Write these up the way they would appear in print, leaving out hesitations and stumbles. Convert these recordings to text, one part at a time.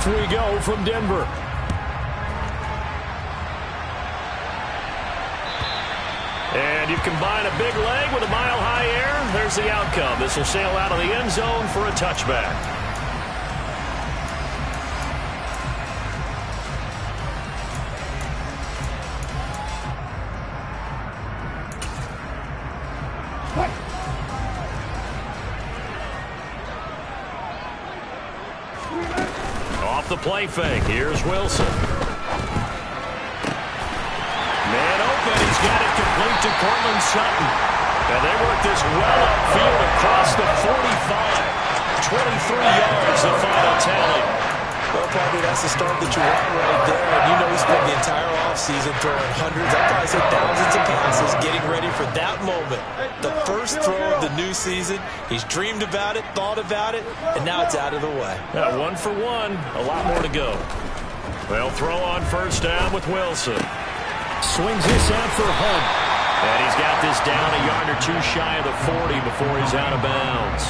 Off we go from Denver. And you combine a big leg with a mile-high air. There's the outcome. This will sail out of the end zone for a touchback. Off the play fake. Here's Wilson. Man open. He's got it complete to Cortland Sutton. And they work this well upfield across the 45. 23 yards, the final tally. Well, probably that's the start that you want right there. And you know he spent the entire offseason throwing hundreds, I'd probably say thousands of passes, getting ready for that moment. The first throw of the new season. He's dreamed about it, thought about it, and now it's out of the way. Yeah, 1 for 1. A lot more to go. They'll throw on first down with Wilson. Swings this out for Hunt. And he's got this down a yard or two shy of the 40 before he's out of bounds.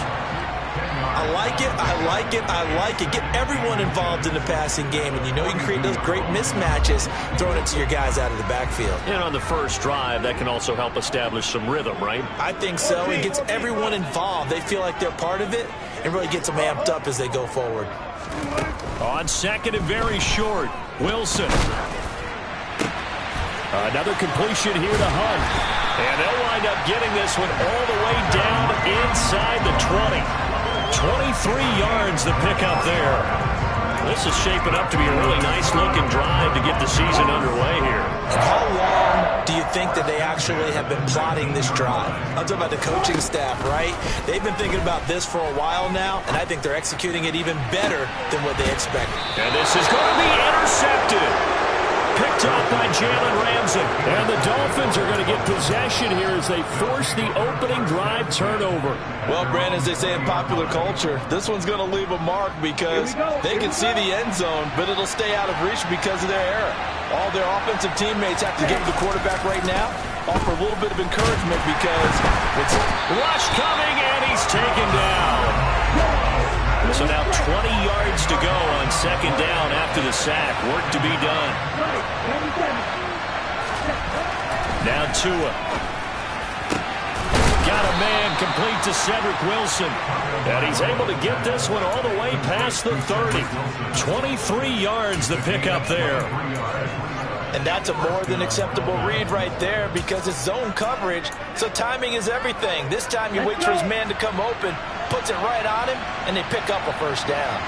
I like it, I like it, I like it. Get everyone involved in the passing game, and you know you can create those great mismatches throwing it to your guys out of the backfield. And on the first drive, that can also help establish some rhythm, right? I think so. It gets everyone involved. They feel like they're part of it, and really gets them amped up as they go forward. On second and very short, Wilson. Another completion here to Hunt. And they'll wind up getting this one all the way down inside the 20. 23 yards the pickup there. This is shaping up to be a really nice-looking drive to get the season underway here. How long do you think that they actually have been plotting this drive? I'm talking about the coaching staff, right? They've been thinking about this for a while now, and I think they're executing it even better than what they expected. And this is going to be intercepted. Picked up by Jalen Ramsey. And the Dolphins are going to get possession here as they force the opening drive turnover. Well, Brandon, as they say in popular culture, this one's going to leave a mark because they can see the end zone, but it'll stay out of reach because of their error. All their offensive teammates have to give the quarterback right now, offer a little bit of encouragement because it's rush coming, and he's taken down. So now 20 yards to go on second down after the sack. Work to be done. Now Tua. Got a man complete to Cedric Wilson. And he's able to get this one all the way past the 30. 23 yards the pickup there. And that's a more than acceptable read right there because it's zone coverage, so timing is everything. This time you wait for his man to come open, puts it right on him, and they pick up a first down.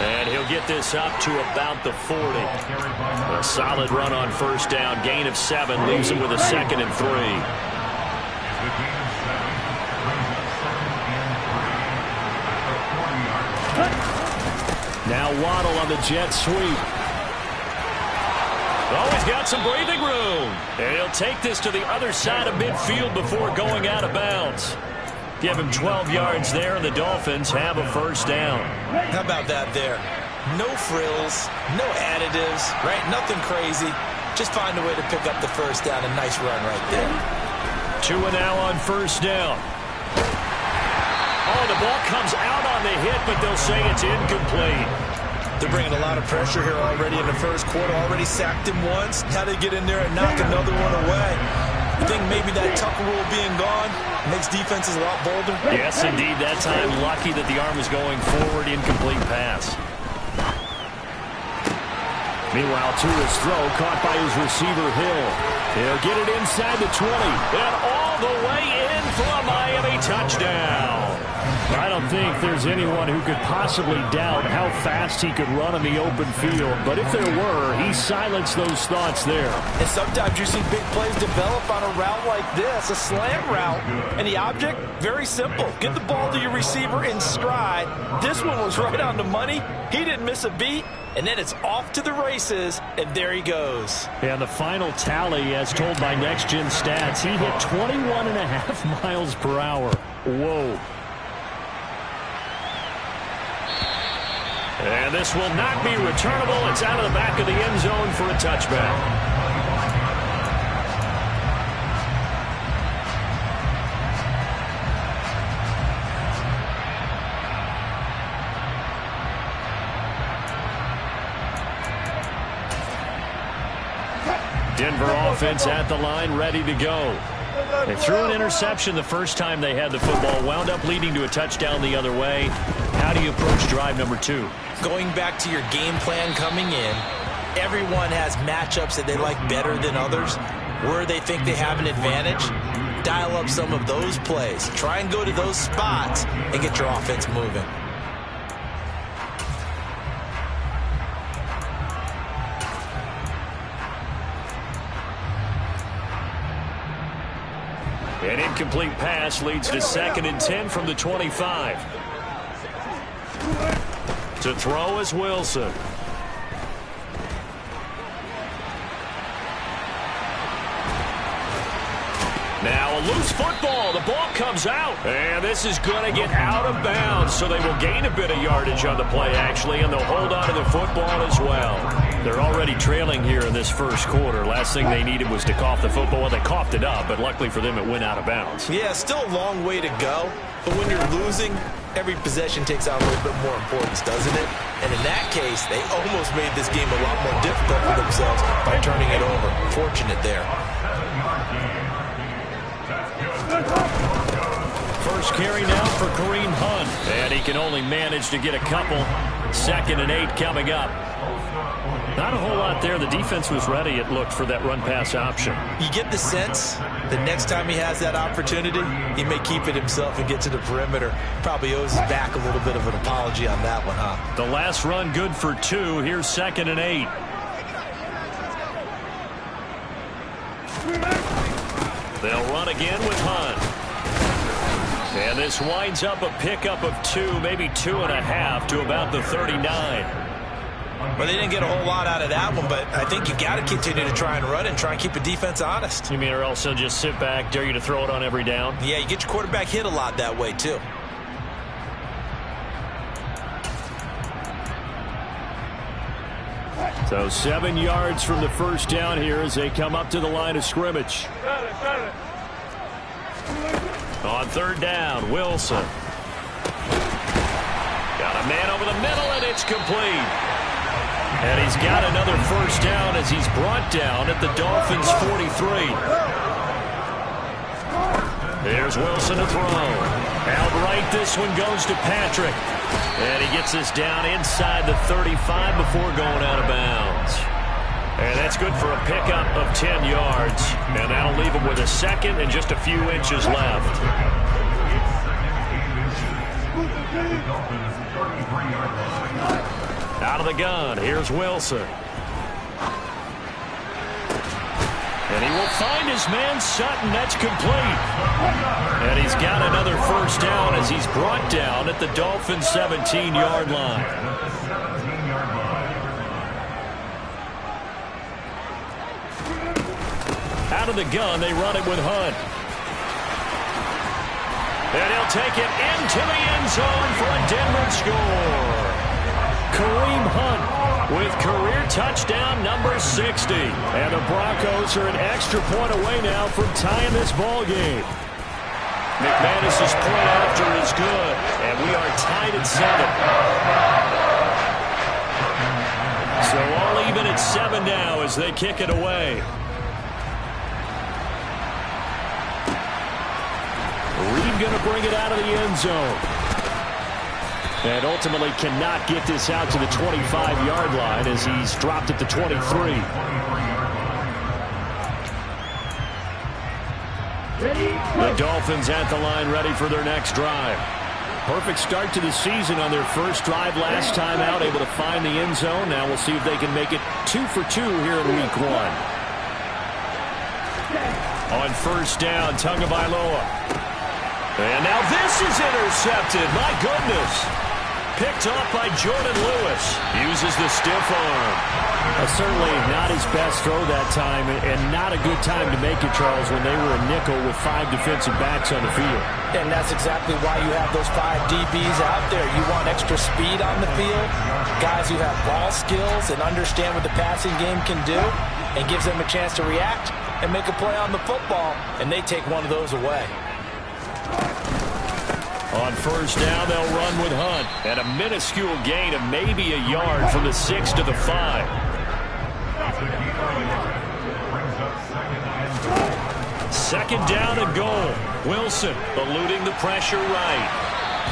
And he'll get this up to about the 40. A solid run on first down. Gain of 7 leaves him with a second and 3. Now Waddle on the jet sweep. Oh, he's got some breathing room. And he'll take this to the other side of midfield before going out of bounds. Give him 12 yards there, and the Dolphins have a first down. How about that there? No frills, no additives, right? Nothing crazy. Just find a way to pick up the first down. A nice run right there. Tua now on first down. Oh, the ball comes out on the hit, but they'll say it's incomplete. They're bringing a lot of pressure here already in the first quarter. Already sacked him once. Now they get in there and knock another one away. I think maybe that Tucker rule being gone makes defenses a lot bolder. Yes, indeed. That time, lucky that the arm was going forward. Incomplete pass. Meanwhile, Tua's throw caught by his receiver, Hill. He'll get it inside the 20. And all the way in for a Miami touchdown. I don't think there's anyone who could possibly doubt how fast he could run in the open field. But if there were, he silenced those thoughts there. And sometimes you see big plays develop on a route like this, a slant route. And the object, very simple. Get the ball to your receiver in stride. This one was right on the money. He didn't miss a beat. And then it's off to the races, and there he goes. And the final tally, as told by Next Gen Stats, he hit 21.5 miles per hour. Whoa. And this will not be returnable. It's out of the back of the end zone for a touchback. Denver offense at the line, ready to go. They threw an interception the first time they had the football, wound up leading to a touchdown the other way. How do you approach drive number 2? Going back to your game plan coming in, everyone has matchups that they like better than others. Where they think they have an advantage, dial up some of those plays. Try and go to those spots and get your offense moving. An incomplete pass leads to 2nd and 10 from the 25. To throw is Wilson. Now a loose football. The ball comes out. And this is going to get out of bounds, so they will gain a bit of yardage on the play, actually, and they'll hold on to the football as well. They're already trailing here in this first quarter. Last thing they needed was to cough the football. Well, they coughed it up, but luckily for them, it went out of bounds. Yeah, still a long way to go. But when you're losing, every possession takes on a little bit more importance, doesn't it? And in that case, they almost made this game a lot more difficult for themselves by turning it over. Fortunate there. First carry now for Kareem Hunt. And he can only manage to get a couple. 2nd and 8 coming up. Not a whole lot there. The defense was ready, it looked, for that run-pass option. You get the sense that next time he has that opportunity, he may keep it himself and get to the perimeter. Probably owes his back a little bit of an apology on that one, huh? The last run good for 2. Here's 2nd and 8. They'll run again with Hunt. And this winds up a pickup of 2, maybe 2.5 to about the 39. Well, they didn't get a whole lot out of that one, but I think you got to continue to try and run and try and keep the defense honest. You mean, or else they'll just sit back, dare you to throw it on every down? Yeah, you get your quarterback hit a lot that way, too. So 7 yards from the first down here as they come up to the line of scrimmage. On 3rd down, Wilson. Got a man over the middle, and it's complete. And he's got another first down as he's brought down at the Dolphins' 43. There's Wilson to throw. Outright, this one goes to Patrick. And he gets this down inside the 35 before going out of bounds. And that's good for a pickup of 10 yards. And that'll leave him with a 2nd and just a few inches left. Out of the gun, here's Wilson. And he will find his man Sutton. That's complete. And he's got another first down as he's brought down at the Dolphins' 17-yard line. Out of the gun, they run it with Hunt. And he'll take it into the end zone for a Denver score. Kareem Hunt with career touchdown number 60. And the Broncos are an extra point away now from tying this ball game. McManus's point after is good, and we are tied at 7. So all even at 7 now as they kick it away. Reed going to bring it out of the end zone. And ultimately cannot get this out to the 25-yard line as he's dropped at the 23. The Dolphins at the line ready for their next drive. Perfect start to the season on their first drive last time out, able to find the end zone. Now we'll see if they can make it 2 for 2 here in week 1. On first down, Tagovailoa. And now this is intercepted. My goodness. picked off by Jordan Lewis. Uses the stiff arm. Certainly not his best throw that time, and not a good time to make it, Charles, when they were a nickel with 5 defensive backs on the field. And that's exactly why you have those 5 DBs out there. You want extra speed on the field, guys who have ball skills and understand what the passing game can do, and gives them a chance to react and make a play on the football, and they take one of those away. On first down, they'll run with Hunt. And a minuscule gain of maybe a yard from the 6 to the 5. Second down and goal. Wilson eluding the pressure right.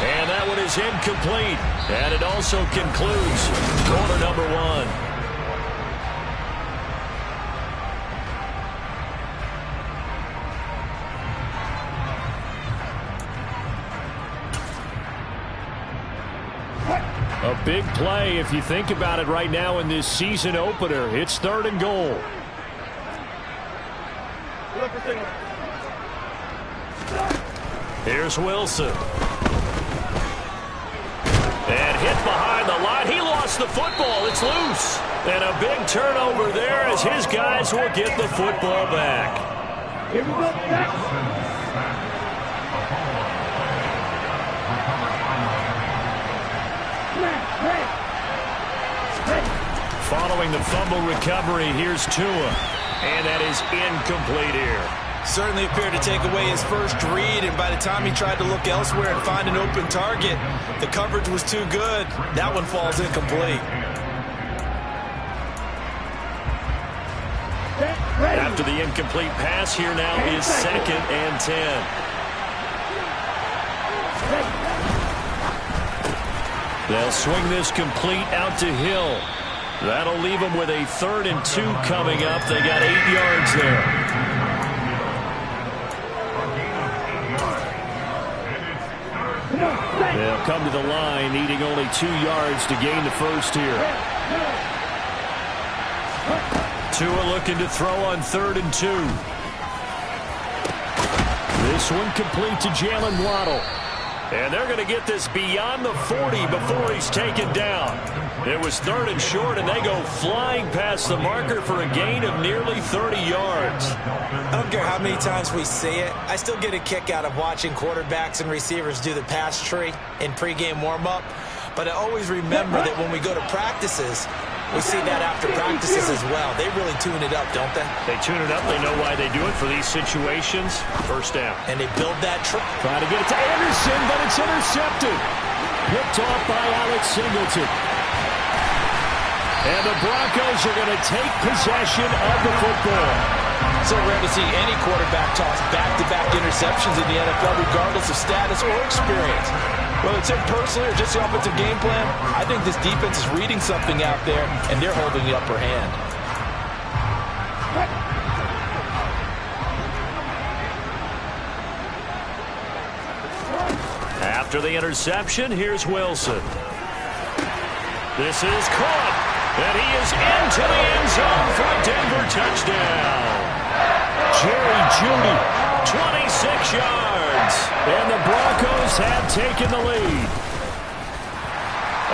And that one is incomplete. And it also concludes quarter number 1. A big play if you think about it right now in this season opener. It's 3rd and goal. Here's Wilson. And hit behind the line. He lost the football. It's loose. And a big turnover there as his guys will get the football back. Here we go. Following the fumble recovery, here's Tua. And that is incomplete here. Certainly appeared to take away his first read, and by the time he tried to look elsewhere and find an open target, the coverage was too good. That one falls incomplete. After the incomplete pass, here now is 2nd and 10. They'll swing this complete out to Hill. That'll leave them with a 3rd and 2 coming up. They got 8 yards there. They'll come to the line, needing only 2 yards to gain the first here. Tua looking to throw on 3rd and 2. This one complete to Jalen Waddle. And they're going to get this beyond the 40 before he's taken down. It was 3rd and short, and they go flying past the marker for a gain of nearly 30 yards. I don't care how many times we see it. I still get a kick out of watching quarterbacks and receivers do the pass tree in pregame warm-up. But I always remember that when we go to practices, we see that after practices as well. They really tune it up, don't they? They tune it up. They know why they do it for these situations. First down. And they build that tree. Trying to get it to Anderson, but it's intercepted. Picked off by Alex Singleton. And the Broncos are going to take possession of the football. So rare to see any quarterback toss back-to-back interceptions in the NFL, regardless of status or experience. Whether it's him personally or just the offensive game plan, I think this defense is reading something out there, and they're holding the upper hand. After the interception, here's Wilson. This is caught, and he is into the end zone for a Denver touchdown. Jerry Jeudy, 26 yards, and the Broncos have taken the lead.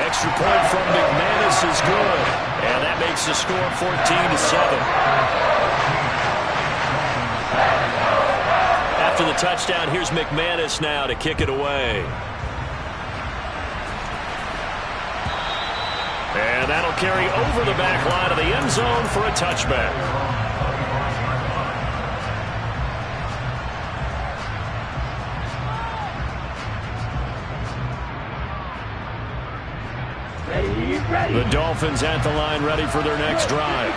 Extra point from McManus is good, and that makes the score 14-7. After the touchdown, here's McManus now to kick it away. And that'll carry over the back line of the end zone for a touchback. The Dolphins at the line, ready for their next drive.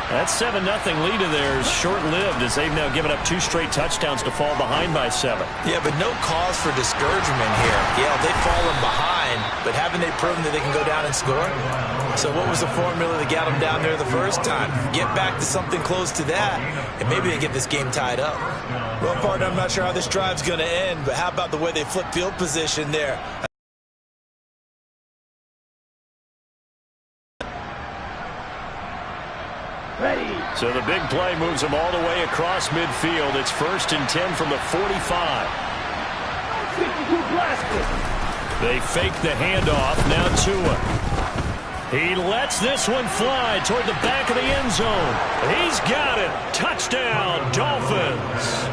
That 7-0 lead of theirs short-lived as they've now given up 2 straight touchdowns to fall behind by 7. Yeah, but no cause for discouragement here. Yeah, they've fallen behind, but haven't they proven that they can go down and score? So what was the formula that got them down there the first time? Get back to something close to that, and maybe they get this game tied up. Well, partner, I'm not sure how this drive's going to end, but how about the way they flip field position there? So the big play moves them all the way across midfield. It's 1st and 10 from the 45. They fake the handoff. Now Tua. He lets this one fly toward the back of the end zone. He's got it. Touchdown, Dolphins.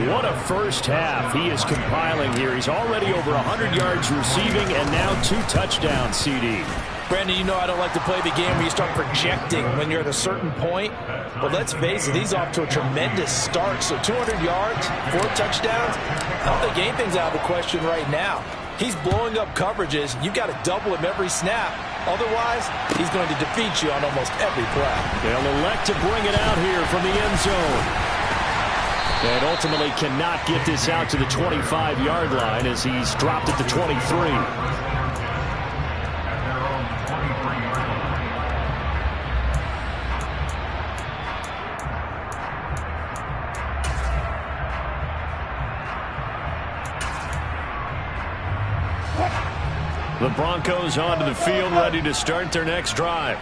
What a first half he is compiling here. He's already over 100 yards receiving and now 2 touchdowns, CD. Brandon, you know I don't like to play the game where you start projecting when you're at a certain point. But let's face it, he's off to a tremendous start. So 200 yards, 4 touchdowns. I don't think anything's out of the question right now. He's blowing up coverages. You've got to double him every snap. Otherwise, he's going to defeat you on almost every play. They'll elect to bring it out here from the end zone. And ultimately cannot get this out to the 25-yard line as he's dropped at the 23. The Broncos onto the field, ready to start their next drive.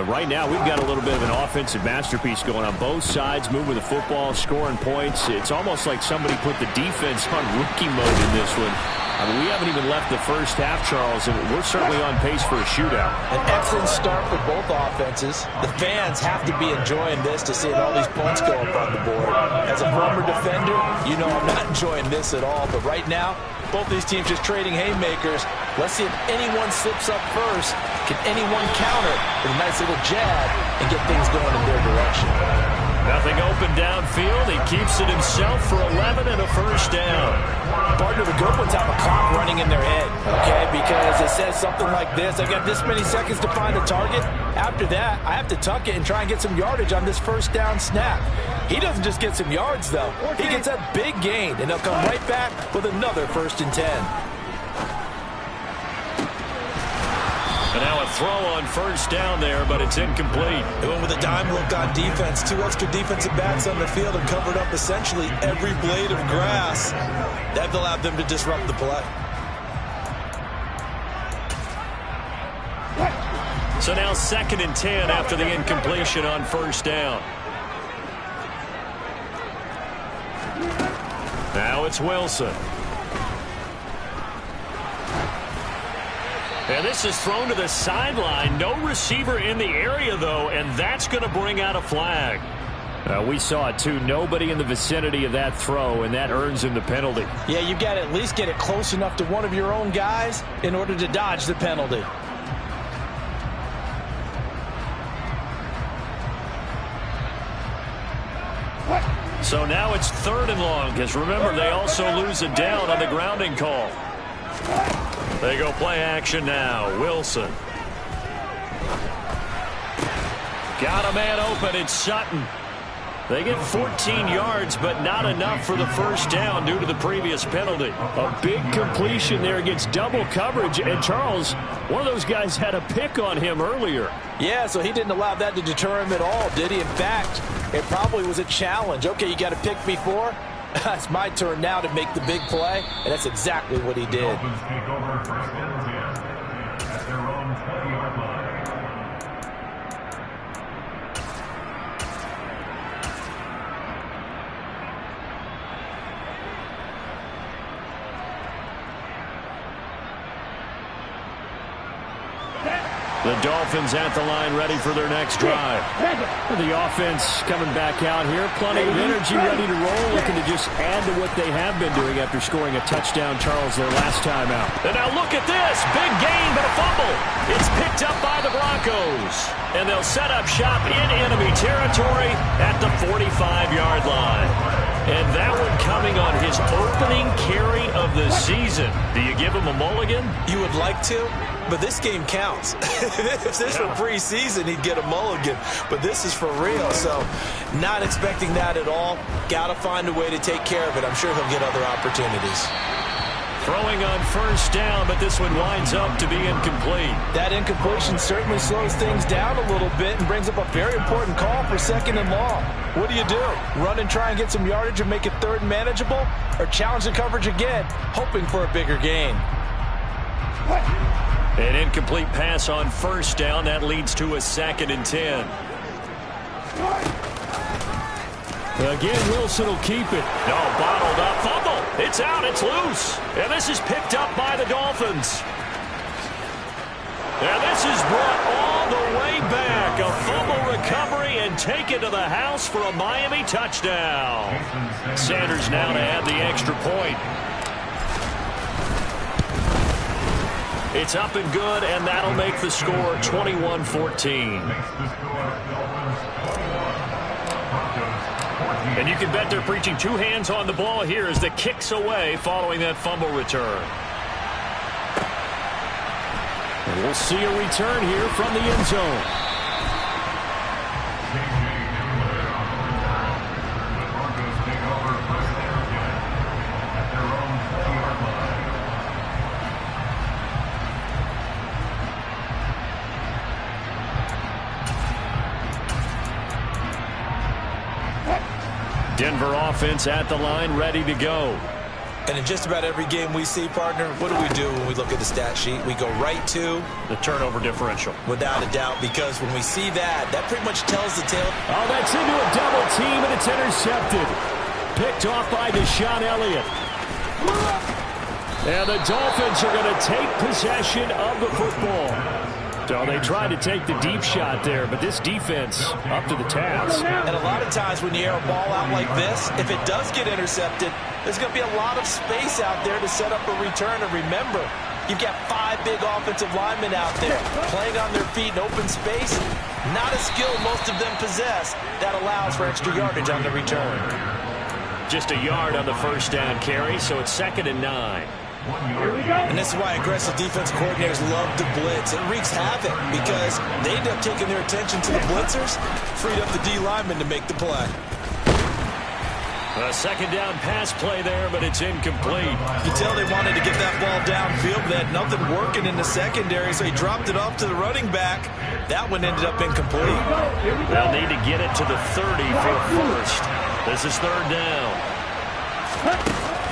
Right now, we've got a little bit of an offensive masterpiece going on both sides, moving the football, scoring points. It's almost like somebody put the defense on rookie mode in this one. I mean, we haven't even left the first half, Charles, and we're certainly on pace for a shootout. An excellent start for both offenses. The fans have to be enjoying this to see all these points go up on the board. As a former defender, you know I'm not enjoying this at all, but right now, both these teams just trading haymakers. Let's see if anyone slips up first. Can anyone counter with a nice little jab and get things going in their direction? Nothing open downfield. He keeps it himself for 11 and a first down. Partner, the good ones have a clock running in their head, okay? Because it says something like this. I got this many seconds to find a target. After that, I have to tuck it and try and get some yardage on this first down snap. He doesn't just get some yards, though. He gets a big gain, and he'll come right back with another 1st and 10. And now a throw on first down there, but it's incomplete. They went with a dime look on defense. 2 extra defensive backs on the field and covered up essentially every blade of grass. That allowed them to disrupt the play. So now 2nd and 10 after the incompletion on first down. Now it's Wilson. And this is thrown to the sideline. No receiver in the area, though, and that's going to bring out a flag. We saw it, too. Nobody in the vicinity of that throw, and that earns him the penalty. Yeah, you've got to at least get it close enough to one of your own guys in order to dodge the penalty. So now it's 3rd and long, because remember, they also lose a down on the grounding call. They go play action now. Wilson. Got a man open. It's Sutton. They get 14 yards, but not enough for the first down due to the previous penalty. A big completion there against double coverage. And Charles, one of those guys had a pick on him earlier. Yeah, so he didn't allow that to deter him at all, did he? In fact, it probably was a challenge. Okay, you got a pick before. It's my turn now to make the big play, and that's exactly what he did. The Dolphins at the line ready for their next drive. The offense coming back out here. Plenty of energy, ready to roll, looking to just add to what they have been doing after scoring a touchdown, Charles, their last time out. And now look at this. Big gain, but a fumble. It's picked up by the Broncos. And they'll set up shop in enemy territory at the 45-yard line. And that one coming on his opening carry of the season. Do you give him a mulligan? You would like to? But this game counts. If this were preseason, he'd get a mulligan. But this is for real, so not expecting that at all. Got to find a way to take care of it. I'm sure he'll get other opportunities. Throwing on first down, but this one winds up to be incomplete. That incompletion certainly slows things down a little bit and brings up a very important call for 2nd and long. What do? Run and try and get some yardage and make it 3rd and manageable? Or challenge the coverage again, hoping for a bigger gain? An incomplete pass on first down. That leads to a 2nd and 10. Again, Wilson will keep it. No, bottled up. Fumble. It's out. It's loose. And this is picked up by the Dolphins. And this is brought all the way back. A fumble recovery and taken to the house for a Miami touchdown. Sanders now to add the extra point. It's up and good, and that'll make the score 21-14. And you can bet they're preaching two hands on the ball here as the kick's away following that fumble return. And we'll see a return here from the end zone. Denver offense at the line, ready to go. And in just about every game we see, partner, what do when we look at the stat sheet? We go right to the turnover differential. Without a doubt, because when we see that pretty much tells the tale. Oh, that's into a double team, and it's intercepted. Picked off by Deshaun Elliott. And the Dolphins are going to take possession of the football. So they tried to take the deep shot there, but this defense up to the task. And a lot of times when you air a ball out like this, if it does get intercepted, there's going to be a lot of space out there to set up a return. And remember, you've got 5 big offensive linemen out there playing on their feet in open space. Not a skill most of them possess that allows for extra yardage on the return. Just a yard on the first down carry, so it's 2nd and 9. And this is why aggressive defense coordinators love to blitz. It wreaks havoc because they end up taking their attention to the blitzers, freed up the D lineman to make the play. A 2nd down pass play there, but it's incomplete. You can tell they wanted to get that ball downfield, but they had nothing working in the secondary, so he dropped it off to the running back. That one ended up incomplete. They'll need to get it to the 30 for a first. This is 3rd down.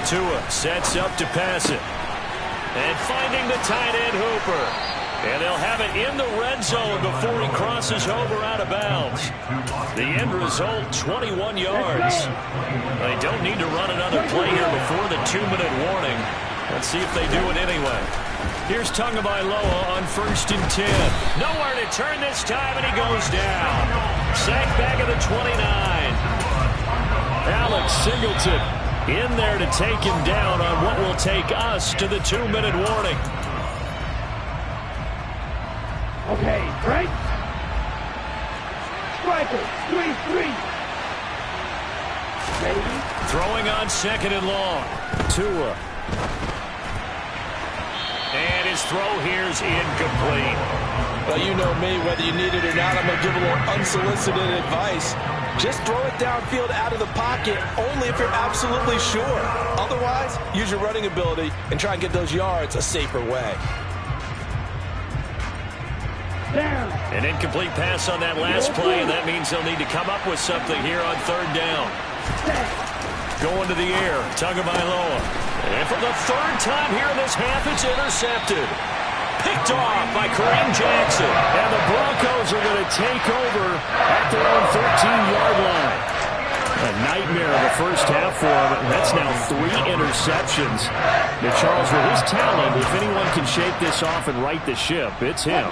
Tua sets up to pass it. And finding the tight end Hooper. And they'll have it in the red zone before he crosses over out of bounds. The end result, 21 yards. They don't need to run another play here before the 2-minute warning. Let's see if they do it anyway. Here's Tagovailoa on 1st and 10. Nowhere to turn this time, and he goes down. Sacked back at the 29. Alex Singleton in there to take him down on what will take us to the 2-minute warning. Okay, right? Striker, 3-3. Ready? Throwing on 2nd and long. Tua. And his throw here's incomplete. Well, you know me, whether you need it or not, I'm going to give a little unsolicited advice. Just throw it downfield out of the pocket only if you're absolutely sure. Otherwise, use your running ability and try and get those yards a safer way. Down. An incomplete pass on that last play, and that means they'll need to come up with something here on 3rd down. Going to the air, Tagovailoa. And for the 3rd time here in this half, it's intercepted. Picked off by Kareem Jackson. And the Broncos are going to take over at their own 13-yard line. A nightmare of the first half for him, and that's now 3 interceptions. Now, Charles, with his talent, if anyone can shake this off and right the ship, it's him.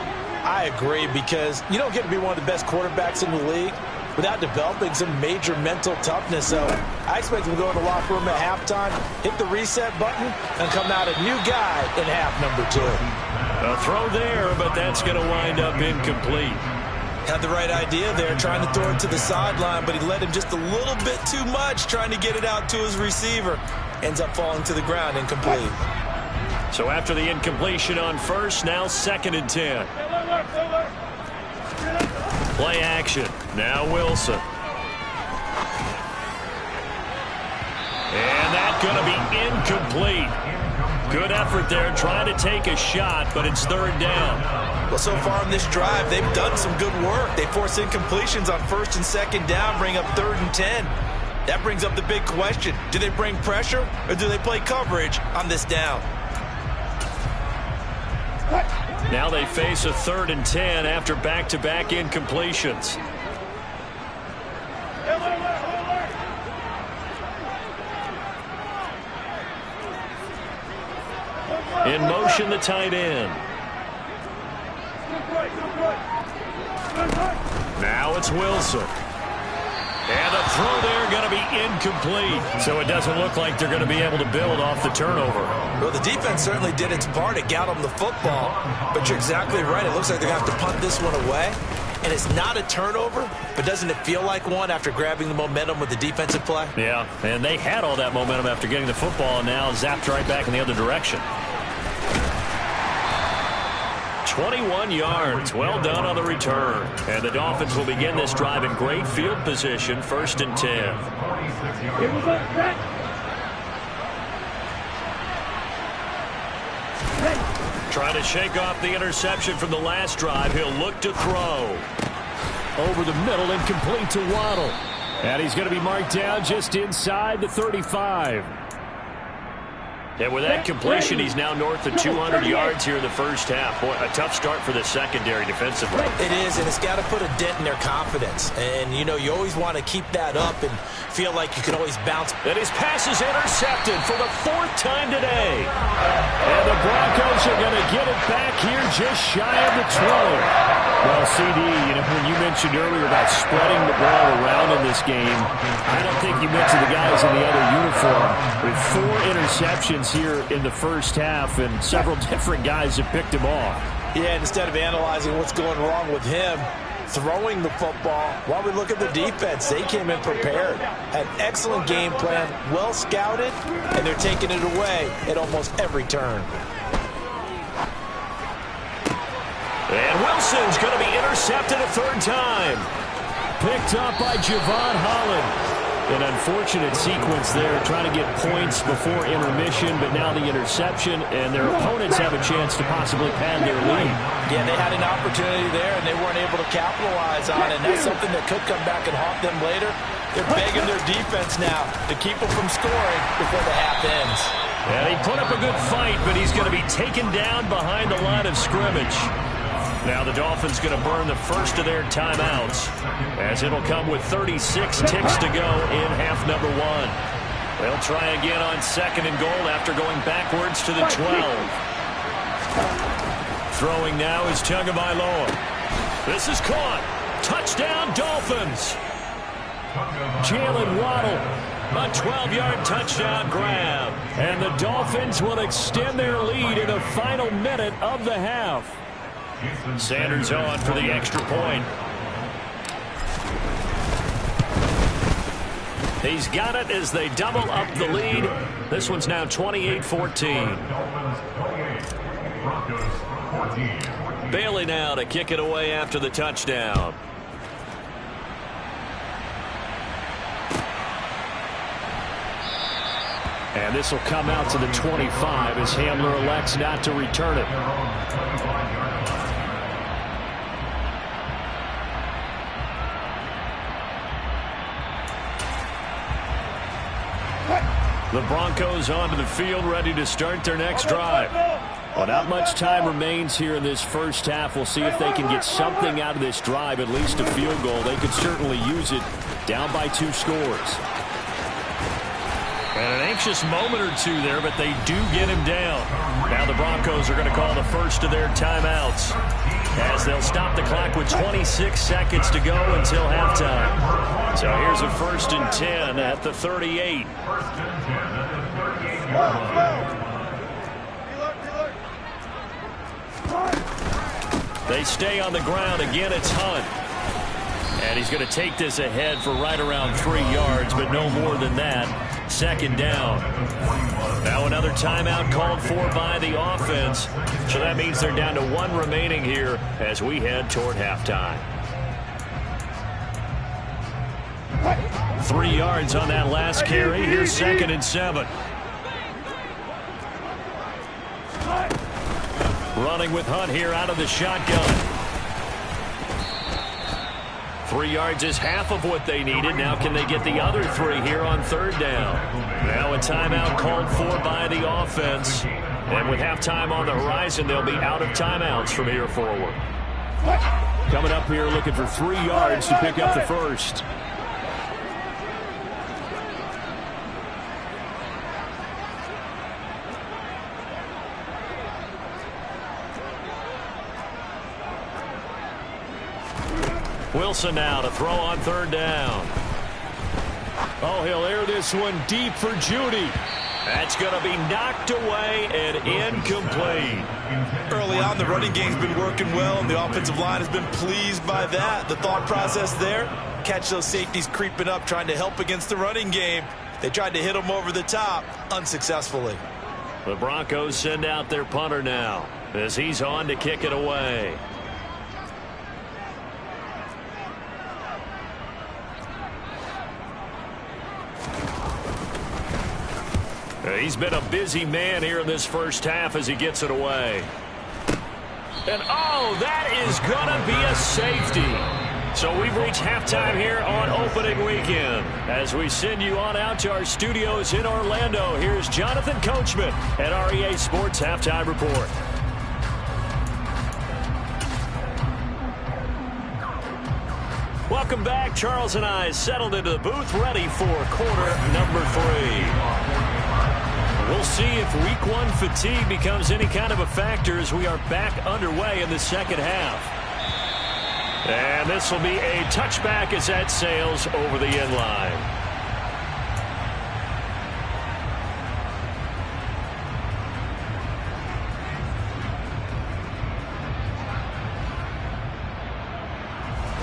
I agree, because you don't get to be one of the best quarterbacks in the league without developing some major mental toughness. So I expect him to go in the locker room at halftime, hit the reset button, and come out a new guy in half number 2. A throw there, but that's going to wind up incomplete. Had the right idea there, trying to throw it to the sideline, but he led him just a little bit too much, trying to get it out to his receiver. Ends up falling to the ground, incomplete. So after the incompletion on 1st, now 2nd and 10. Play action. Now Wilson. And that's going to be incomplete. Good effort there, trying to take a shot, but it's 3rd down. Well, so far in this drive, they've done some good work. They force incompletions on 1st and 2nd down, bring up 3rd and 10. That brings up the big question. Do they bring pressure, or do they play coverage on this down? Now they face a 3rd and 10 after back-to-back incompletions. In motion, the tight end. Now it's Wilson. And the throw there going to be incomplete. So it doesn't look like they're going to be able to build off the turnover. Well, the defense certainly did its part to get them the football. But you're exactly right. It looks like they're going to have to punt this one away. And it's not a turnover, but doesn't it feel like one after grabbing the momentum with the defensive play? Yeah, and they had all that momentum after getting the football, and now zapped right back in the other direction. 21 yards. Well done on the return. And the Dolphins will begin this drive in great field position, 1st and 10. Trying to shake off the interception from the last drive. He'll look to throw. Over the middle, incomplete to Waddle. And he's going to be marked down just inside the 35. And with that completion, he's now north of 200 yards here in the first half. Boy, a tough start for the secondary defensively. It is, and it's got to put a dent in their confidence. And, you know, you always want to keep that up and feel like you can always bounce. And his pass is intercepted for the 4th time today. And the Broncos are going to get it back here just shy of the 20. Well, CD, you know, when you mentioned earlier about spreading the ball around in this game, I don't think you mentioned the guys in the other uniform. With 4 interceptions here in the first half, and several different guys have picked him off. Yeah, instead of analyzing what's going wrong with him throwing the football, while we look at the defense, they came in prepared. An excellent game plan, well scouted, and they're taking it away at almost every turn. And Wilson's going to be intercepted a 3rd time. Picked up by Javon Holland. An unfortunate sequence there, trying to get points before intermission, but now the interception, and their opponents have a chance to possibly pad their lead. Yeah, they had an opportunity there, and they weren't able to capitalize on it, and that's something that could come back and haunt them later. They're begging their defense now to keep them from scoring before the half ends. And he put up a good fight, but he's going to be taken down behind the line of scrimmage. Now the Dolphins going to burn the first of their timeouts, as it'll come with 36 ticks to go in half number 1. They'll try again on 2nd and goal after going backwards to the 12. Throwing now is Tagovailoa. This is caught. Touchdown Dolphins. Jalen Waddle. A 12-yard touchdown grab. And the Dolphins will extend their lead in the final minute of the half. Sanders on for the extra point. He's got it as they double up the lead. This one's now 28-14. Bailey now to kick it away after the touchdown. And this will come out to the 25 as Hamler elects not to return it. The Broncos onto the field, ready to start their next drive. Well, not much time remains here in this first half. We'll see if they can get something out of this drive, at least a field goal. They could certainly use it, down by 2 scores. And an anxious moment or two there, but they do get him down. Now the Broncos are going to call the first of their timeouts, as they'll stop the clock with 26 seconds to go until halftime. So here's a 1st and 10 at the 38. They stay on the ground. Again, it's Hunt. And he's going to take this ahead for right around 3 yards, but no more than that. 2nd down. Now another timeout called for by the offense. So that means they're down to 1 remaining here as we head toward halftime. 3 yards on that last carry. Here's 2nd and 7. Running with Hunt here out of the shotgun. 3 yards is half of what they needed. Now can they get the other 3 here on 3rd down? Now a timeout called for by the offense. And with halftime on the horizon, they'll be out of timeouts from here forward. Coming up here looking for 3 yards to pick up the first. Wilson now to throw on third down. Oh, he'll air this one deep for Judy. That's going to be knocked away and incomplete. Early on, the running game's been working well, and the offensive line has been pleased by that. The thought process there, catch those safeties creeping up, trying to help against the running game. They tried to hit them over the top, unsuccessfully. The Broncos send out their punter now as he's on to kick it away. He's been a busy man here in this first half as he gets it away. And, oh, that is going to be a safety. So we've reached halftime here on opening weekend. As we send you on out to our studios in Orlando, here's Jonathan Coachman at REA Sports Halftime Report. Welcome back. Charles and I settled into the booth, ready for quarter number 3. We'll see if week 1 fatigue becomes any kind of a factor as we are back underway in the second half. And this will be a touchback as that sails over the end line.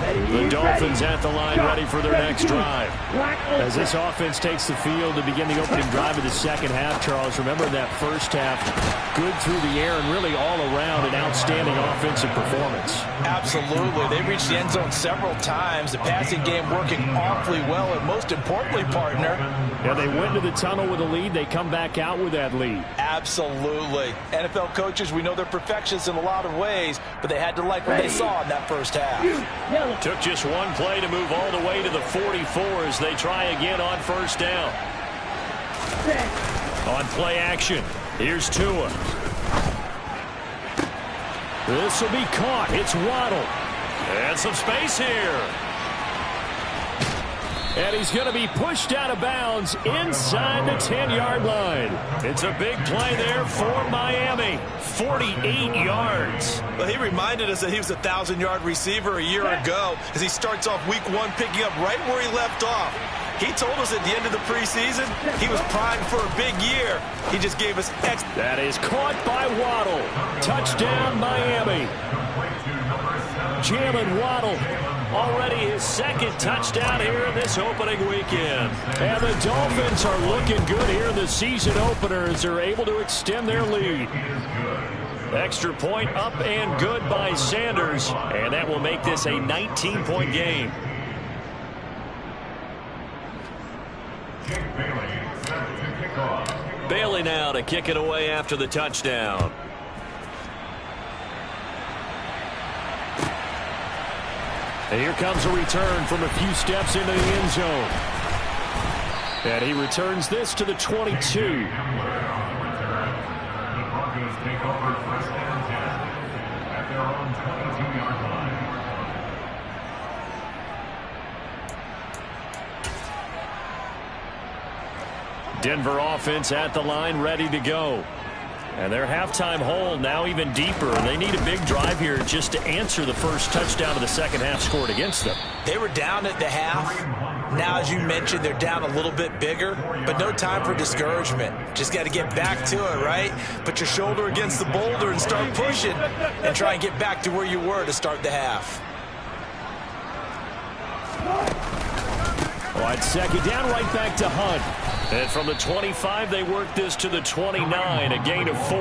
The Dolphins at the line, ready for their next drive. As this offense takes the field to begin the opening drive of the second half, Charles, remember that first half, good through the air and really all around an outstanding offensive performance. Absolutely. They reached the end zone several times. The passing game working awfully well, and most importantly, partner. Yeah, they went to the tunnel with a lead. They come back out with that lead. Absolutely. NFL coaches, we know they're perfectionists in a lot of ways, but they had to like what they saw in that first half. Took just one play to move all the way to the 44 as they try again on first down. On play action, here's Tua. This will be caught. It's Waddle. And some space here. And he's going to be pushed out of bounds inside the 10-yard line. It's a big play there for Miami. 48 yards. Well, he reminded us that he was a 1,000-yard receiver a year ago as he starts off week 1 picking up right where he left off. He told us at the end of the preseason he was primed for a big year. He just gave us X. That is caught by Waddle. Touchdown, Miami. Jalen Waddle. Already his second touchdown here in this opening weekend. And the Dolphins are looking good here in the season opener as they're able to extend their lead. Extra point up and good by Sanders. And that will make this a 19-point game. Bailey now to kick it away after the touchdown. And here comes a return from a few steps into the end zone. And he returns this to the 22. Denver offense at the line, ready to go. And their halftime hole now even deeper, and they need a big drive here just to answer the first touchdown of the second half scored against them. They were down at the half. Now, as you mentioned, they're down a little bit bigger, but no time for discouragement. Just got to get back to it, right? Put your shoulder against the boulder and start pushing and try and get back to where you were to start the half. All right, second down, right back to Hunt. And from the 25, they work this to the 29, a gain of 4.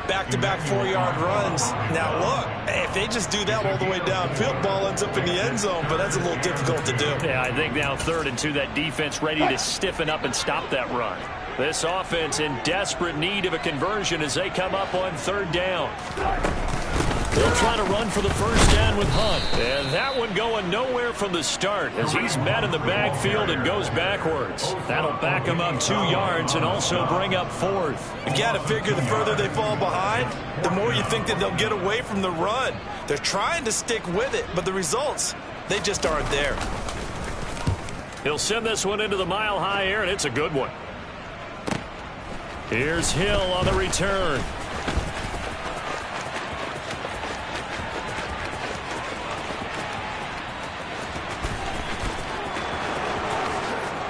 Back-to-back 4-yard runs. Now, look, if they just do that all the way downfield, ball ends up in the end zone, but that's a little difficult to do. Yeah, I think now 3rd and 2, that defense ready to stiffen up and stop that run. This offense in desperate need of a conversion as they come up on 3rd down. They'll try to run for the first down with Hunt. And that one going nowhere from the start as he's met in the backfield and goes backwards. That'll back him up 2 yards and also bring up 4th. You got to figure the further they fall behind, the more you think that they'll get away from the run. They're trying to stick with it, but the results, they just aren't there. He'll send this one into the mile-high air, and it's a good one. Here's Hill on the return.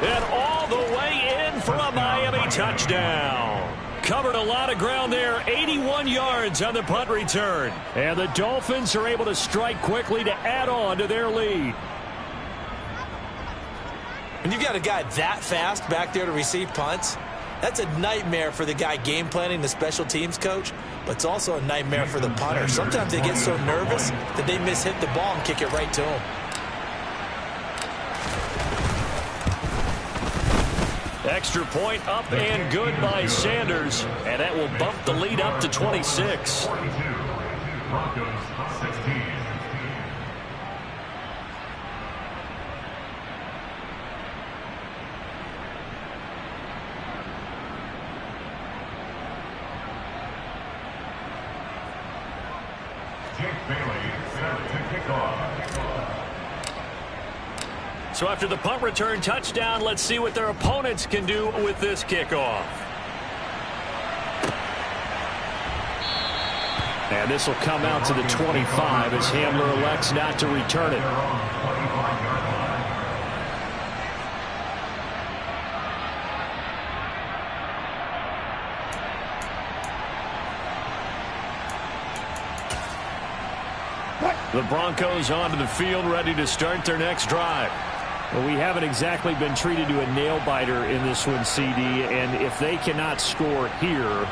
And all the way in for a Miami touchdown. Covered a lot of ground there, 81 yards on the punt return. And the Dolphins are able to strike quickly to add on to their lead. When you've got a guy that fast back there to receive punts, that's a nightmare for the guy game planning, the special teams coach, but it's also a nightmare for the punter. Sometimes they get so nervous that they mishit the ball and kick it right to him. Extra point up and good by Sanders, and that will bump the lead up to 26. So after the punt return touchdown, let's see what their opponents can do with this kickoff. And this will come out to the 25 as Hamler elects not to return it. The Broncos onto the field, ready to start their next drive. Well, we haven't exactly been treated to a nail-biter in this one, CD, and if they cannot score here,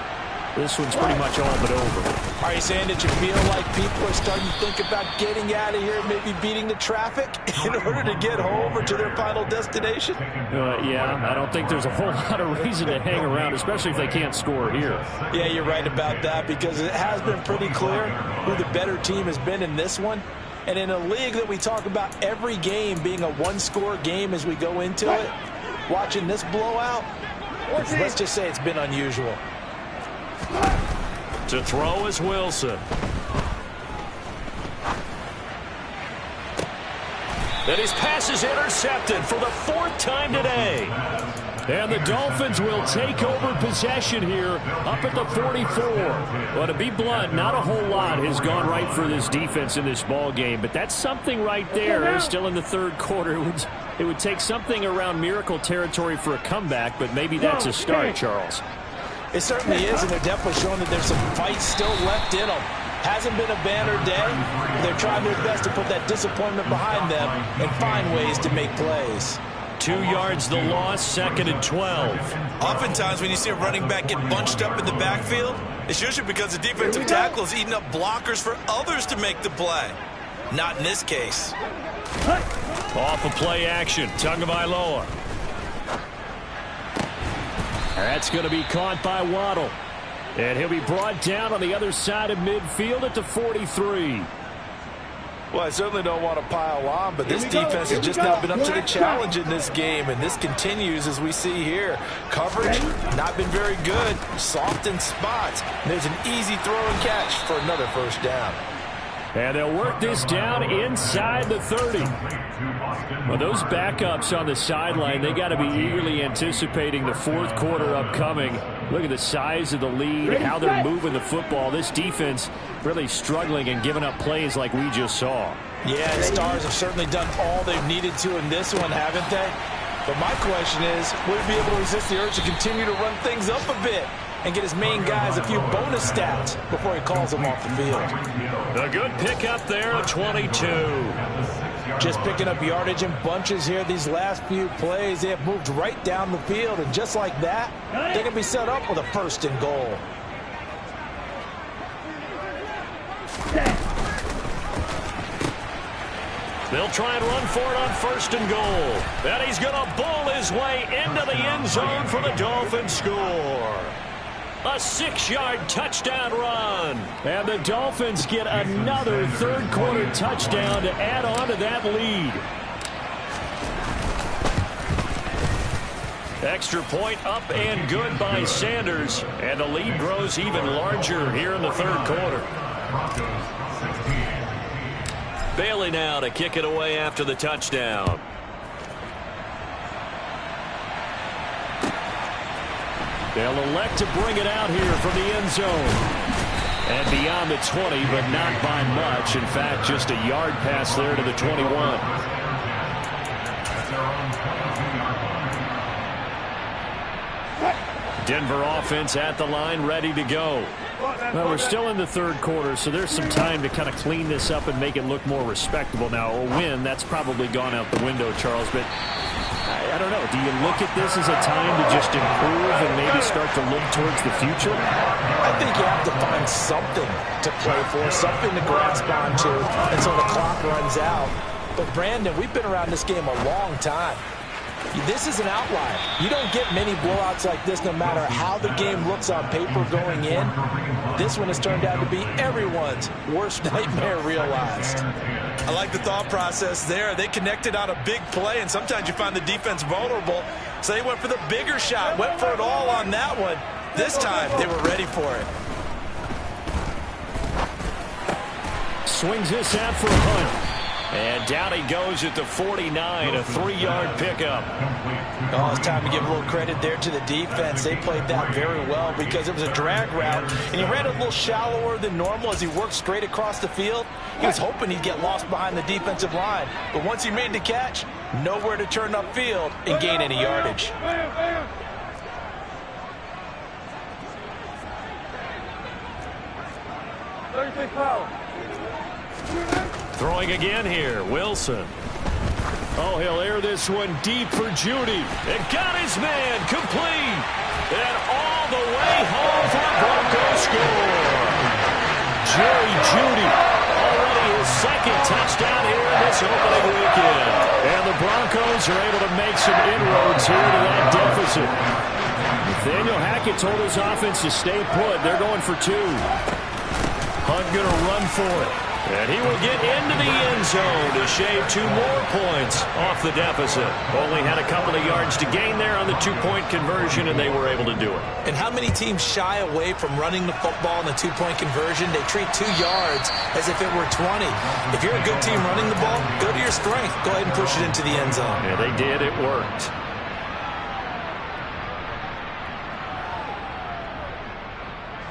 this one's pretty much all but over. Are you saying that you feel like people are starting to think about getting out of here, maybe beating the traffic in order to get home or to their final destination? Yeah, I don't think there's a whole lot of reason to hang around, especially if they can't score here. Yeah, you're right about that, because it has been pretty clear who the better team has been in this one. And in a league that we talk about every game being a one-score game as we go into it, watching this blowout, let's just say it's been unusual. To throw is Wilson. And his pass is intercepted for the 4th time today. And the Dolphins will take over possession here up at the 44. Well, to be blunt, not a whole lot has gone right for this defense in this ball game, but that's something right there. Still in the 3rd quarter. It would take something around miracle territory for a comeback, but maybe that's a start, Charles. It certainly is, and they're definitely showing that there's some fight still left in them. Hasn't been a banner day. They're trying their best to put that disappointment behind them and find ways to make plays. 2 yards the loss, 2nd and 12. Oftentimes when you see a running back get bunched up in the backfield, it's usually because the defensive tackle is eating up blockers for others to make the play. Not in this case. Off of play action, Tagovailoa. That's going to be caught by Waddle. And he'll be brought down on the other side of midfield at the 43. Well, I certainly don't want to pile on, but this defense has just not been up to the challenge in this game, and this continues as we see here. Coverage, not been very good. Soft in spots. There's an easy throw and catch for another first down. And they'll work this down inside the 30. Well, those backups on the sideline, they got to be eagerly anticipating the 4th quarter upcoming. Look at the size of the lead, how they're moving the football. This defense really struggling and giving up plays like we just saw. Yeah, the Stars have certainly done all they've needed to in this one, haven't they? But my question is, will he be able to resist the urge to continue to run things up a bit and get his main guys a few bonus stats before he calls them off the field? A good pickup there at 22. Just picking up yardage in bunches here these last few plays. They have moved right down the field, and just like that, they're going to be set up with a 1st and goal. They'll try and run for it on 1st and goal. And he's going to bowl his way into the end zone for the Dolphins score. A 6-yard touchdown run. And the Dolphins get another 3rd quarter touchdown to add on to that lead. Extra point up and good by Sanders. And the lead grows even larger here in the 3rd quarter. Bailey now to kick it away after the touchdown. They'll elect to bring it out here from the end zone. And beyond the 20, but not by much. In fact, just a yard pass there to the 21. Denver offense at the line, ready to go. Well, we're still in the third quarter, so there's some time to kind of clean this up and make it look more respectable. Now, a win, that's probably gone out the window, Charles, but I don't know. Do you look at this as a time to just improve and maybe start to look towards the future? I think you have to find something to play for, something to grasp onto until the clock runs out. But, Brandon, we've been around this game a long time. This is an outlier. You don't get many blowouts like this no matter how the game looks on paper going in. This one has turned out to be everyone's worst nightmare realized. I like the thought process there. They connected on a big play, and sometimes you find the defense vulnerable. So they went for the bigger shot, went for it all on that one. This time, they were ready for it. Swings this out for a punt. And down he goes at the 49, a 3-yard pickup. Oh, it's time to give a little credit there to the defense. They played that very well because it was a drag route, and he ran a little shallower than normal as he worked straight across the field. He was hoping he'd get lost behind the defensive line, but once he made the catch, nowhere to turn upfield and gain any yardage. Throwing again here, Wilson. Oh, he'll air this one deep for Judy. And got his man complete. And all the way home for a Broncos score. Jerry Judy, already his second touchdown here this opening weekend. And the Broncos are able to make some inroads here to that deficit. Nathaniel Hackett told his offense to stay put. They're going for 2. Hunt going to run for it. And he will get into the end zone to shave 2 more points off the deficit. Only had a couple of yards to gain there on the 2-point conversion, and they were able to do it. And how many teams shy away from running the football in the 2-point conversion? They treat 2 yards as if it were 20. If you're a good team running the ball, go to your strength. Go ahead and push it into the end zone. Yeah, they did. It worked.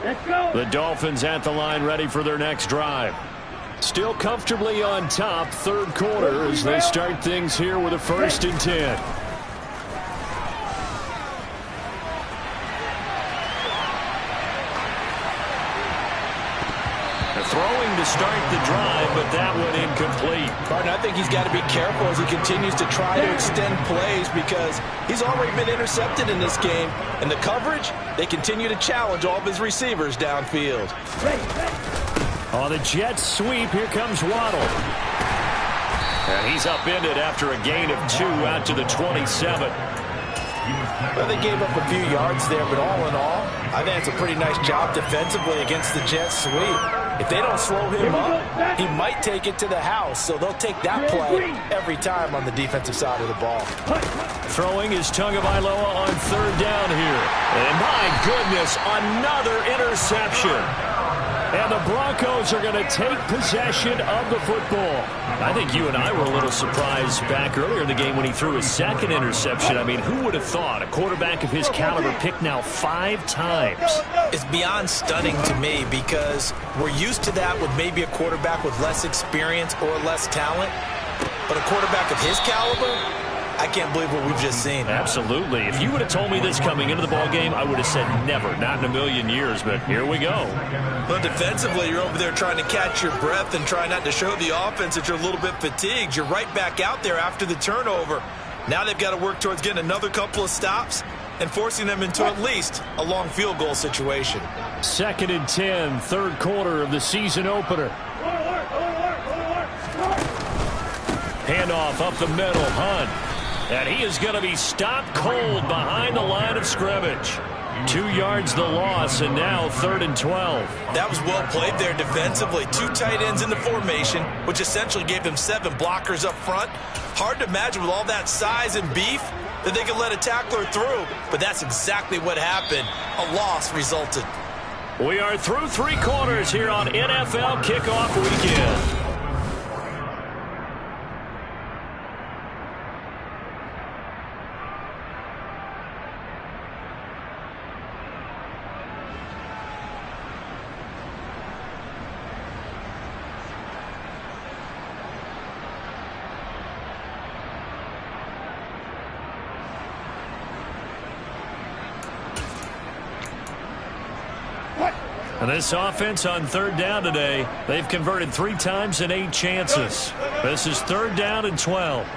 Let's go. The Dolphins at the line ready for their next drive. Still comfortably on top, third quarter, as they start things here with a 1st and 10. Throwing to start the drive, but that one incomplete. Pardon, I think he's got to be careful as he continues to try to extend plays because he's already been intercepted in this game. And the coverage, they continue to challenge all of his receivers downfield. On the jet sweep, here comes Waddle. And he's upended after a gain of 2 out to the 27. Well, they gave up a few yards there, but all in all, I think it's a pretty nice job defensively against the jet sweep. If they don't slow him up, he might take it to the house, so they'll take that play every time on the defensive side of the ball. Throwing is Tagovailoa on 3rd down here. And my goodness, another interception. And the Broncos are going to take possession of the football. I think you and I were a little surprised back earlier in the game when he threw his 2nd interception. I mean, who would have thought a quarterback of his caliber picked now 5 times? It's beyond stunning to me because we're used to that with maybe a quarterback with less experience or less talent. But a quarterback of his caliber, I can't believe what we've just seen. Absolutely. If you would have told me this coming into the ball game, I would have said never, not in a million years, but here we go. Well, defensively, you're over there trying to catch your breath and try not to show the offense that you're a little bit fatigued. You're right back out there after the turnover. Now they've got to work towards getting another couple of stops and forcing them into at least a long field goal situation. 2nd and 10, third quarter of the season opener. Handoff up the middle, Hunt. And he is going to be stopped cold behind the line of scrimmage. 2 yards the loss, and now 3rd and 12. That was well played there defensively. 2 tight ends in the formation, which essentially gave them 7 blockers up front. Hard to imagine with all that size and beef that they could let a tackler through, but that's exactly what happened. A loss resulted. We are through 3 quarters here on NFL Kickoff Weekend. And this offense on third down today, they've converted 3 times in 8 chances. This is 3rd down and 12.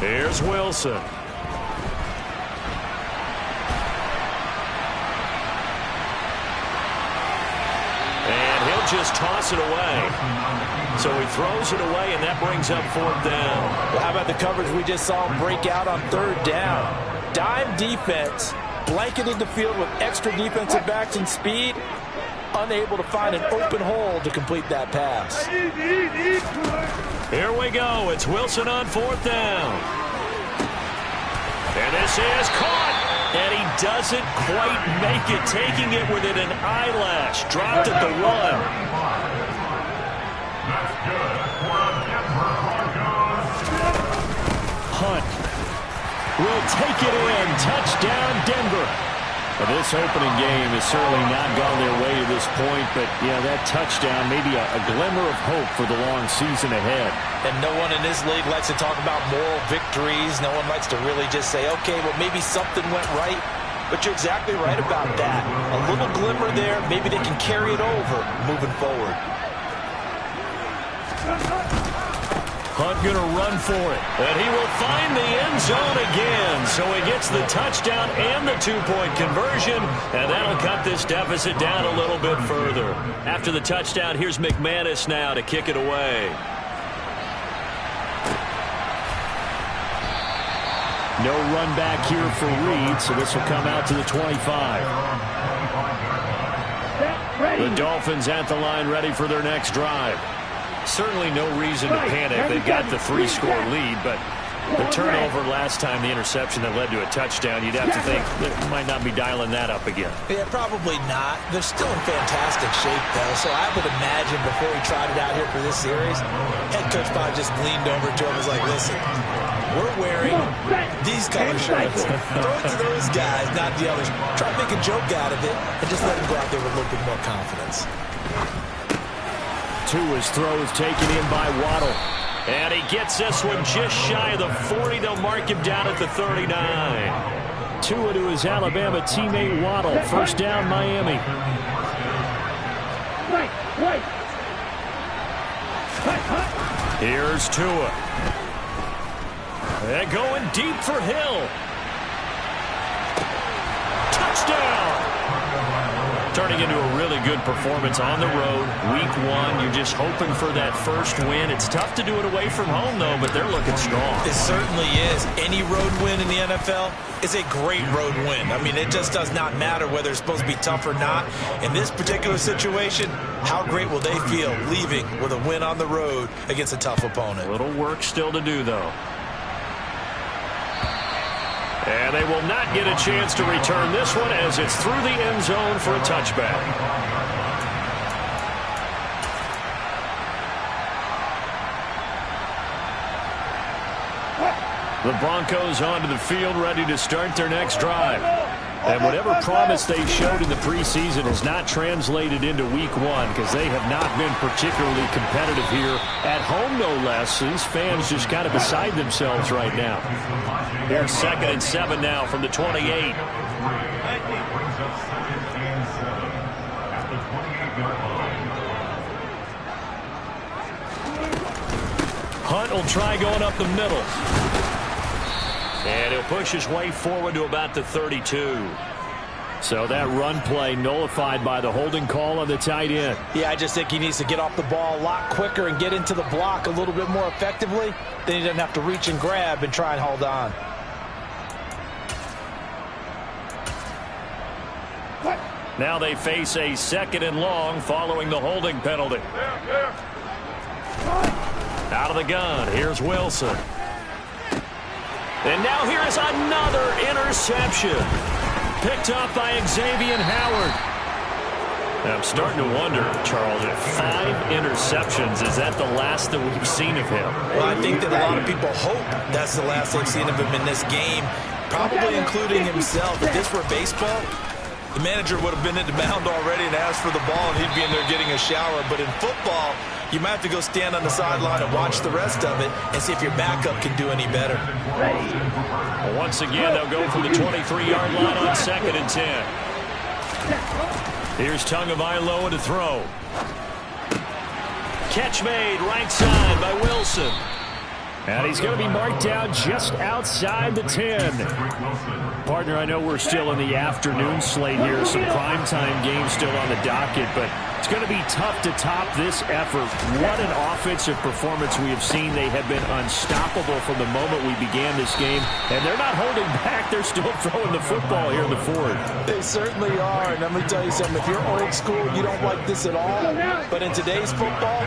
Here's Wilson. And he'll just toss it away. So he throws it away, and that brings up 4th down. Well, how about the coverage we just saw break out on 3rd down? Dime defense, blanketing the field with extra defensive backs and speed, unable to find an open hole to complete that pass. Here we go. It's Wilson on 4th down. And this is caught. And he doesn't quite make it, taking it within an eyelash. Dropped at the 1. Hunt will take it in. Touchdown, Denver. Well, this opening game has certainly not gone their way to this point, but, yeah, that touchdown, maybe a glimmer of hope for the long season ahead. And no one in this league likes to talk about moral victories. No one likes to really just say, okay, well, maybe something went right. But you're exactly right about that. A little glimmer there. Maybe they can carry it over moving forward. Hunt going to run for it. And he will find the end zone again. So he gets the touchdown and the 2-point conversion. And that'll cut this deficit down a little bit further. After the touchdown, here's McManus now to kick it away. No run back here for Reed, so this will come out to the 25. The Dolphins at the line, ready for their next drive. Certainly no reason to panic. They've got the 3-score lead, but the turnover last time, the interception that led to a touchdown, you'd have to think they might not be dialing that up again. Yeah, probably not. They're still in fantastic shape, though, so I would imagine before he tried it out here for this series, head coach probably just leaned over to him and was like, listen, we're wearing these color shirts. Throw it to those guys, not the others. Try to make a joke out of it and just let them go out there with a little bit more confidence. Tua's throw is taken in by Waddle. And he gets this one just shy of the 40. They'll mark him down at the 39. Tua to his Alabama teammate Waddle. 1st down, Miami. Here's Tua. And going deep for Hill. Touchdown! Turning into a really good performance on the road. Week 1, you're just hoping for that first win. It's tough to do it away from home, though, but they're looking strong. It certainly is. Any road win in the NFL is a great road win. I mean, it just does not matter whether it's supposed to be tough or not. In this particular situation, how great will they feel leaving with a win on the road against a tough opponent? A little work still to do, though. And they will not get a chance to return this one as it's through the end zone for a touchback. The Broncos onto the field, ready to start their next drive. And whatever promise they showed in the preseason has not translated into week 1 because they have not been particularly competitive here at home, no less. These fans just kind of beside themselves right now. Here's 2nd and 7 now from the 28. Hunt will try going up the middle. And he'll push his way forward to about the 32. So that run play nullified by the holding call on the tight end. Yeah, I just think he needs to get off the ball a lot quicker and get into the block a little bit more effectively. Then he doesn't have to reach and grab and try and hold on. Now they face a 2nd and long following the holding penalty. Out of the gun, here's Wilson. And now here is another interception. Picked up by Xavier Howard. And I'm starting to wonder, Charles, if 5 interceptions, is that the last that we've seen of him? Well, I think that a lot of people hope that's the last they've seen of him in this game, probably including himself. If this were baseball, the manager would have been at the mound already and asked for the ball, and he'd be in there getting a shower. But in football, You might have to go stand on the sideline and watch the rest of it and see if your backup can do any better. Well, once again, they'll go from the 23-yard line on 2nd and 10. Here's Tagovailoa to throw. Catch made right side by Wilson. And he's going to be marked down just outside the 10. Partner, I know we're still in the afternoon slate here. Some primetime games still on the docket, but it's going to be tough to top this effort. What an offensive performance we have seen. They have been unstoppable from the moment we began this game, and they're not holding back. They're still throwing the football here in the fourth. They certainly are, and let me tell you something. If you're old school, you don't like this at all. But in today's football,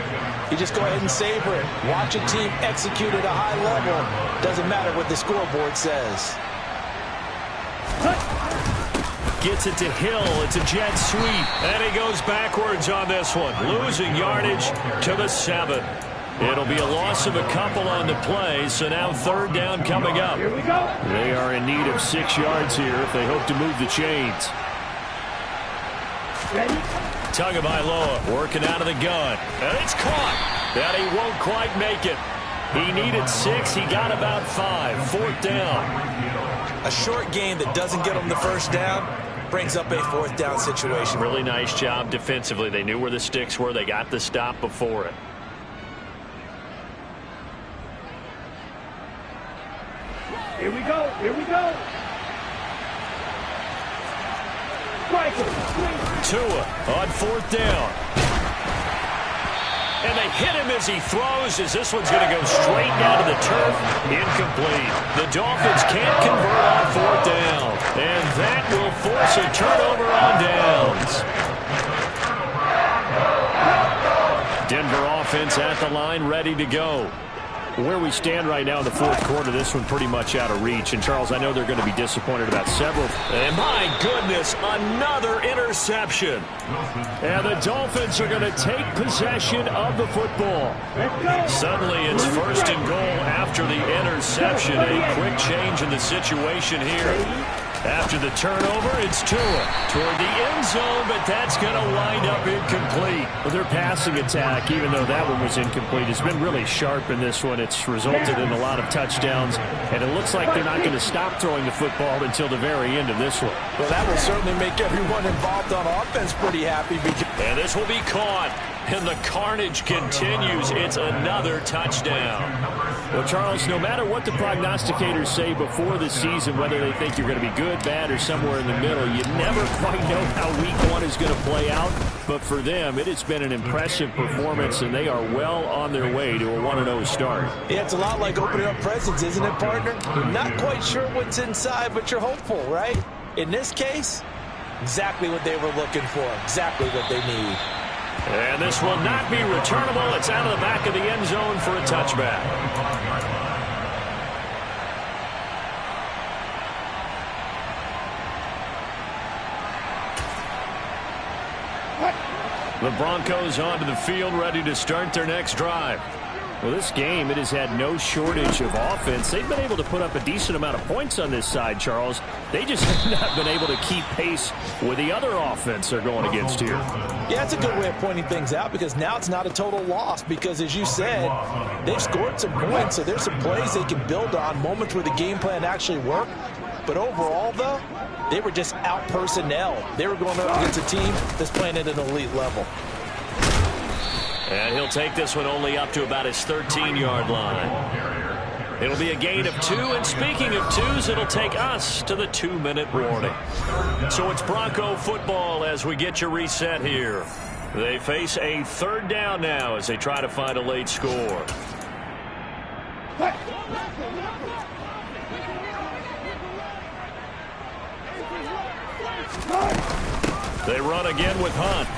you just go ahead and savor it. Watch a team execute at a high level. Doesn't matter what the scoreboard says. Gets it to Hill. It's a jet sweep. And he goes backwards on this one. Losing yardage to the 7. It'll be a loss of a couple on the play. So now 3rd down coming up. Here we go. They are in need of 6 yards here if they hope to move the chains. Ready? Tagovailoa working out of the gun. And it's caught. And he won't quite make it. He needed 6. He got about 5. 4th down. A short game that doesn't get them the first down brings up a 4th down situation. Really nice job defensively. They knew where the sticks were. They got the stop before it. Here we go. Here we go. Tua on 4th down. And they hit him as he throws, as this one's going to go straight down to the turf. Incomplete. The Dolphins can't convert on 4th down. And that will force a turnover on downs. Denver offense at the line, ready to go. Where we stand right now in the 4th quarter, this one pretty much out of reach. And, Charles, I know they're going to be disappointed about several. And, my goodness, another interception. And the Dolphins are going to take possession of the football. Suddenly, it's 1st and goal after the interception. A quick change in the situation here. After the turnover, it's Tua toward the end zone, but that's going to wind up incomplete. Well, their passing attack, even though that one was incomplete, has been really sharp in this one. It's resulted in a lot of touchdowns, and it looks like they're not going to stop throwing the football until the very end of this one. Well, that will certainly make everyone involved on offense pretty happy. And this will be caught, and the carnage continues. It's another touchdown. Well, Charles, no matter what the prognosticators say before the season, whether they think you're going to be good, bad, or somewhere in the middle, you never quite know how week 1 is going to play out. But for them, it has been an impressive performance, and they are well on their way to a 1-0 start. Yeah, it's a lot like opening up presents, isn't it, partner? You're not quite sure what's inside, but you're hopeful, right? In this case, exactly what they were looking for, exactly what they need. And this will not be returnable. It's out of the back of the end zone for a touchback. The Broncos onto the field, ready to start their next drive. Well, this game, it has had no shortage of offense. They've been able to put up a decent amount of points on this side, Charles. They just have not been able to keep pace with the other offense they're going against here. Yeah, it's a good way of pointing things out because now it's not a total loss because, as you said, they've scored some points, so there's some plays they can build on, moments where the game plan actually worked. But overall, though, they were just out-personnel. They were going up against a team that's playing at an elite level. And he'll take this one only up to about his 13-yard line. It'll be a gain of 2, and speaking of 2s, it'll take us to the 2-minute warning. So it's Bronco football as we get you reset here. They face a 3rd down now as they try to find a late score. They run again with Hunt.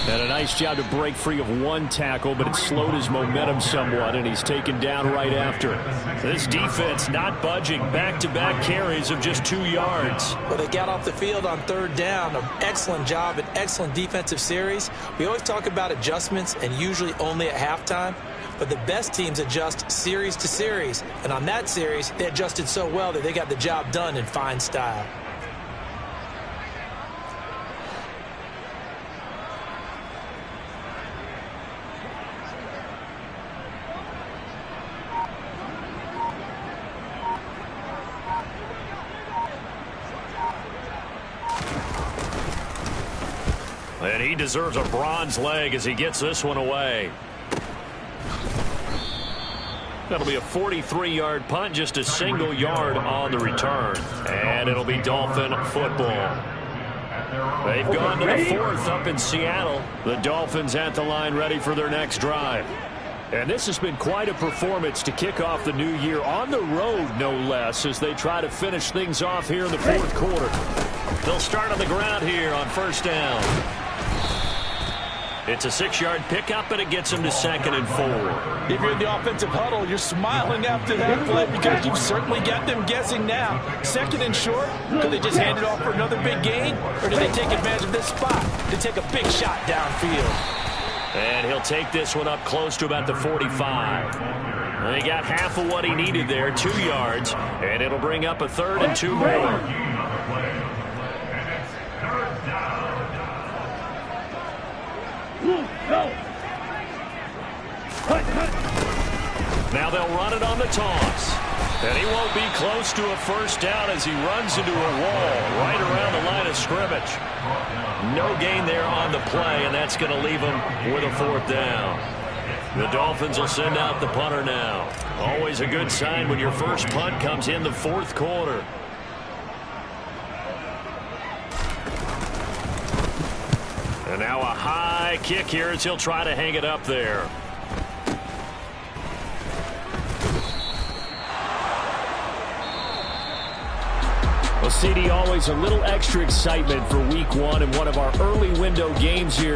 And a nice job to break free of one tackle, but it slowed his momentum somewhat, and he's taken down right after. This defense not budging. Back-to-back carries of just 2 yards. But they got off the field on 3rd down. An excellent job, an excellent defensive series. We always talk about adjustments, and usually only at halftime. But the best teams adjust series to series. And on that series, they adjusted so well that they got the job done in fine style. And he deserves a bronze leg as he gets this one away. That'll be a 43-yard punt, just a single yard on the return. And it'll be Dolphin football. They've gone to the fourth up in Seattle. The Dolphins at the line ready for their next drive. And this has been quite a performance to kick off the new year on the road, no less, as they try to finish things off here in the fourth quarter. They'll start on the ground here on first down. It's a 6-yard pickup, and it gets them to 2nd and 4. If you're in the offensive huddle, you're smiling after that play because you've certainly got them guessing now. 2nd and short, could they just hand it off for another big gain? Or do they take advantage of this spot to take a big shot downfield? And he'll take this one up close to about the 45. He got half of what he needed there, 2 yards, and it'll bring up a 3rd and 2 more. Now they'll run it on the toss. And he won't be close to a first down as he runs into a wall right around the line of scrimmage. No gain there on the play, and that's going to leave him with a 4th down. The Dolphins will send out the punter now. Always a good sign when your first punt comes in the fourth quarter. And now a high kick here as he'll try to hang it up there. Well, CD, always a little extra excitement for week 1 in one of our early window games here.